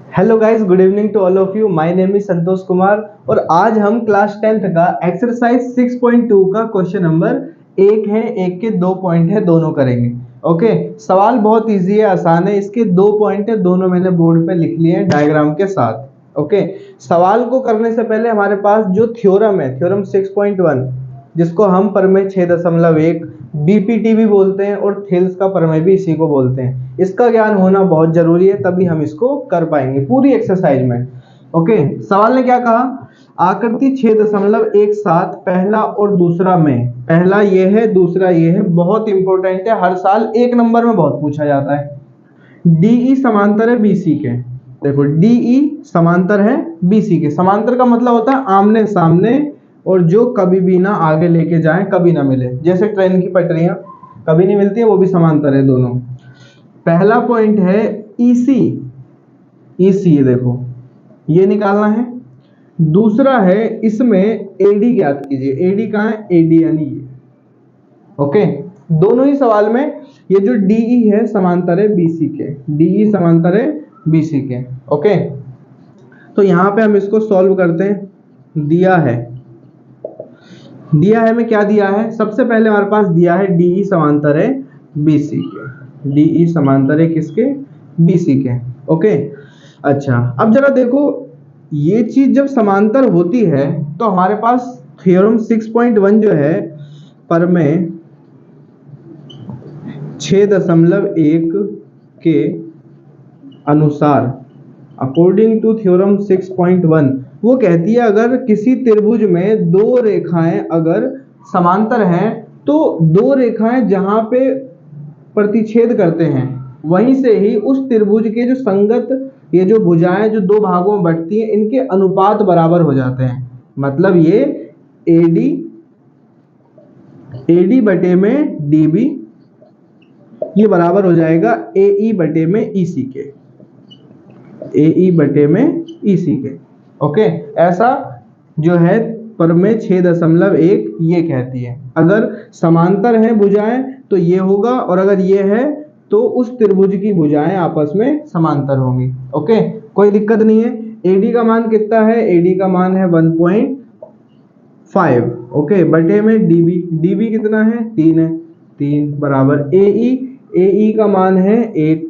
Hello guys, good evening to all of you. My name is Santosh Kumar और आज हम class 10th का exercise 6.2 का क्वेश्चन नंबर एक है, एक के 2 पॉइंट है, दोनों करेंगे। ओके, सवाल बहुत इजी है, आसान है। इसके 2 पॉइंट है, दोनों मैंने बोर्ड पे लिख लिए हैं डायग्राम के साथ। ओके, सवाल को करने से पहले हमारे पास जो थ्योरम है, थ्योरम 6.1, जिसको हम प्रमेय 6.1 बीपीटी भी बोलते हैं और थेल्स का प्रमेय भी इसी को बोलते हैं, इसका ज्ञान होना बहुत जरूरी है, तभी हम इसको कर पाएंगे पूरी एक्सरसाइज में। ओके, सवाल ने क्या कहा, आकृति 6.17 पहला और दूसरा में, पहला ये है, दूसरा ये है, बहुत इंपॉर्टेंट है, हर साल 1 नंबर में बहुत पूछा जाता है। डीई समांतर है बीसी के। देखो, डीई समांतर है बीसी के। समांतर का मतलब होता है आमने सामने, और जो कभी भी ना आगे लेके जाए, कभी ना मिले, जैसे ट्रेन की पटरियां कभी नहीं मिलती है, वो भी समांतर है दोनों। पहला पॉइंट है ईसी। ईसी देखो, ये निकालना है। दूसरा है इसमें एडी ज्ञात कीजिए। एडी कहाँ है? एडी यानी ये। ओके, दोनों ही सवाल में ये जो डीई है समांतर है बीसी के। डीई समांतर है बीसी के। ओके, तो यहां पे हम इसको सॉल्व करते हैं। दिया है में क्या दिया है? सबसे पहले हमारे पास दिया है डीई समांतर है बीसी के। डीई समांतर है किसके? बीसी के। ओके, अच्छा, अब जरा देखो, ये चीज जब समांतर होती है तो हमारे पास थ्योरम 6.1 जो है, प्रमेय 6.1 के अनुसार, अकॉर्डिंग टू थ्योरम 6.1, वो कहती है अगर किसी त्रिभुज में दो रेखाएं अगर समांतर हैं, तो दो रेखाएं जहां पे प्रतिच्छेद करते हैं, वहीं से ही उस त्रिभुज के जो संगत ये जो भुजाएं जो दो भागों में बंटती हैं, इनके अनुपात बराबर हो जाते हैं। मतलब ये एडी एडी बटे में डीबी, ये बराबर हो जाएगा एई बटे में ईसी के। एई बटे में ईसी के। ओके, ऐसा जो है प्रमेय 6.1 ये कहती है अगर समांतर है भुजाएं तो ये होगा, और अगर ये है तो उस त्रिभुज की भुजाएं आपस में समांतर होंगी। ओके, कोई दिक्कत नहीं है। एडी का मान कितना है? एडी का मान है 1.5। ओके, बटे में डीबी, डीबी कितना है? 3 है। 3 बराबर एई, एई का मान है 1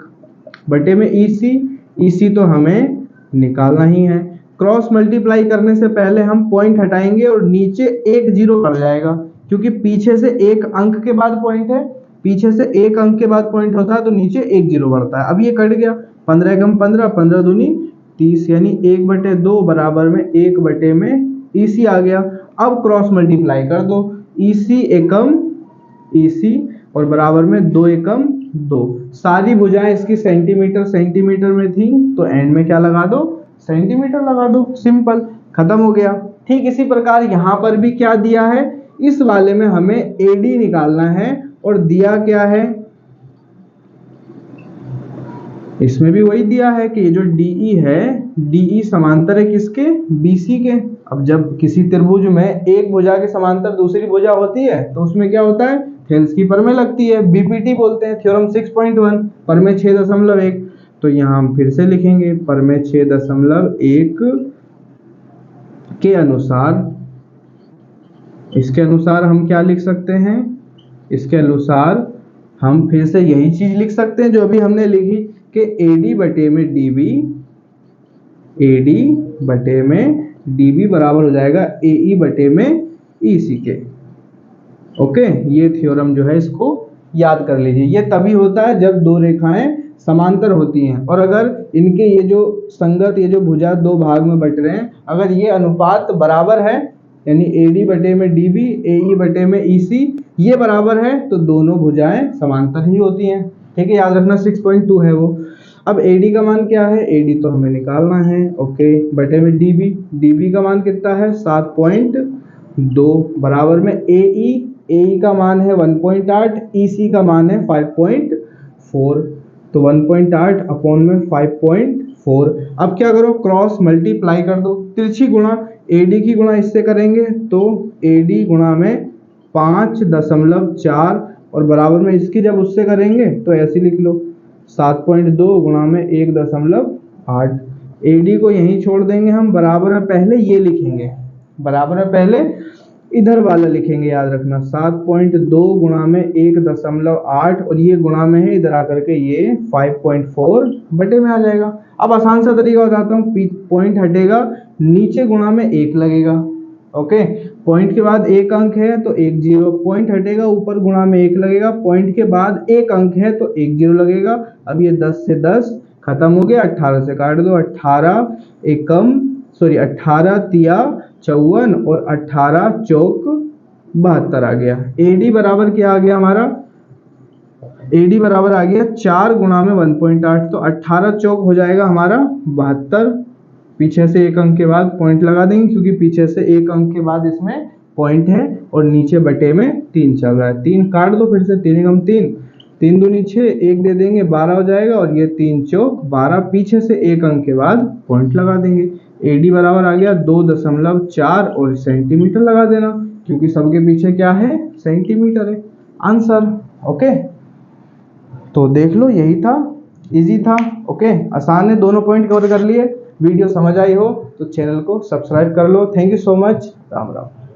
बटे में ईसी। ईसी तो हमें निकालना ही है। क्रॉस मल्टीप्लाई करने से पहले हम पॉइंट हटाएंगे और नीचे एक जीरो पड़ जाएगा, क्योंकि पीछे से एक अंक के बाद पॉइंट है, पीछे से एक अंक के बाद पॉइंट होता है, तो नीचे एक जीरो बढ़ता है। अब ये कट गया, 15 कम 15, 15 दूनी 30, यानी 1/2 बराबर में 1 बटे में ईसी आ गया। अब क्रॉस मल्टीप्लाई कर दो, ईसी एकम ईसी और बराबर में 2 एकम 2। सारी भुजाएं इसकी सेंटीमीटर सेंटीमीटर में थी, तो एंड में क्या लगा दो? सेंटीमीटर लगा दो। सिंपल, खत्म हो गया। ठीक इसी प्रकार यहां पर भी क्या दिया है, इस वाले में हमें एडी निकालना है, और दिया क्या है? इसमें भी वही दिया है कि ये जो डीई है, डीई समांतर है किसके? बीसी के। अब जब किसी त्रिभुज में एक भुजा के समांतर दूसरी भुजा होती है, तो उसमें क्या होता है? थेल्स की प्रमेय लगती है, बीपीटी बोलते हैं, थ्योरम 6.1, प्रमेय 6.1। तो यहां हम फिर से लिखेंगे प्रमेय 6.1 के अनुसार, इसके अनुसार हम क्या लिख सकते हैं? इसके अनुसार हम फिर से यही चीज लिख सकते हैं जो अभी हमने लिखी कि एडी बटे में डीबी, एडी बटे में डीबी बराबर हो जाएगा एई बटे में ईसी के। ओके, ये थ्योरम जो है इसको याद कर लीजिए। ये तभी होता है जब दो रेखाएं समांतर होती हैं, और अगर इनके ये जो संगत, ये जो भुजा दो भाग में बट रहे हैं, अगर ये अनुपात बराबर है, यानी एडी बटे में डीबी, एई बटे में ईसी, ये बराबर है, तो दोनों भुजाएं समांतर ही होती हैं। ठीक है, याद रखना 6.2 है वो। अब एडी का मान क्या है? एडी तो हमें निकालना है। ओके, बटे में डीबी, डीबी का मान कितना है? 7.2 बराबर में एई, एई का मान है 1.8, ईसी का मान है 5.4, तो 1.8 अपॉन में 5.4। अब क्या करो? क्रॉस मल्टीप्लाई कर दो, तिरछी गुणा, एडी की गुणा इससे करेंगे तो एडी गुणा में 5.4, और बराबर में इसकी जब उससे करेंगे तो ऐसे लिख लो 7.2 गुणा में 1.8। AD को यहीं छोड़ देंगे हम, बराबर में पहले ये लिखेंगे, बराबर में पहले इधर वाला लिखेंगे, याद रखना 7.2 गुणा में 1.8 और ये गुणा में है, इधर आकर के ये 5.4 बटे में आ जाएगा। अब आसान सा तरीका बताता हूँ, पॉइंट हटेगा, नीचे गुणा में 1 लगेगा। ओके, पॉइंट के बाद एक अंक है तो 1 0, पॉइंट हटेगा, ऊपर गुणा में 1 लगेगा, पॉइंट के बाद एक अंक है तो 1 0 लगेगा। अब ये 10 से 10 खत्म हो गया, 18 से काट दो, 18 तिया 54 और 18 चौक 72 आ गया। AD बराबर क्या आ गया हमारा, AD बराबर आ गया 4 गुणा में 1.8, तो 18 चौक हो जाएगा हमारा 72। पीछे से एक अंक के बाद पॉइंट लगा देंगे, क्योंकि पीछे से एक अंक के बाद इसमें पॉइंट है और नीचे बटे में 3 चल रहा है। 3 काट दो फिर से, 3 एकम 3, 3 दूनी 6, 1 दे देंगे 12 हो जाएगा, और ये 3 चौक 12, पीछे से एक अंक के बाद पॉइंट लगा देंगे। AD बराबर आ गया 2.4 और सेंटीमीटर लगा देना, क्योंकि सबके पीछे क्या है, सेंटीमीटर है। आंसर। ओके, तो देख लो, यही था, इजी था। ओके, आसान है, दोनों पॉइंट कवर कर लिए। वीडियो समझ आई हो तो चैनल को सब्सक्राइब कर लो। Thank you so much. Ram Ram.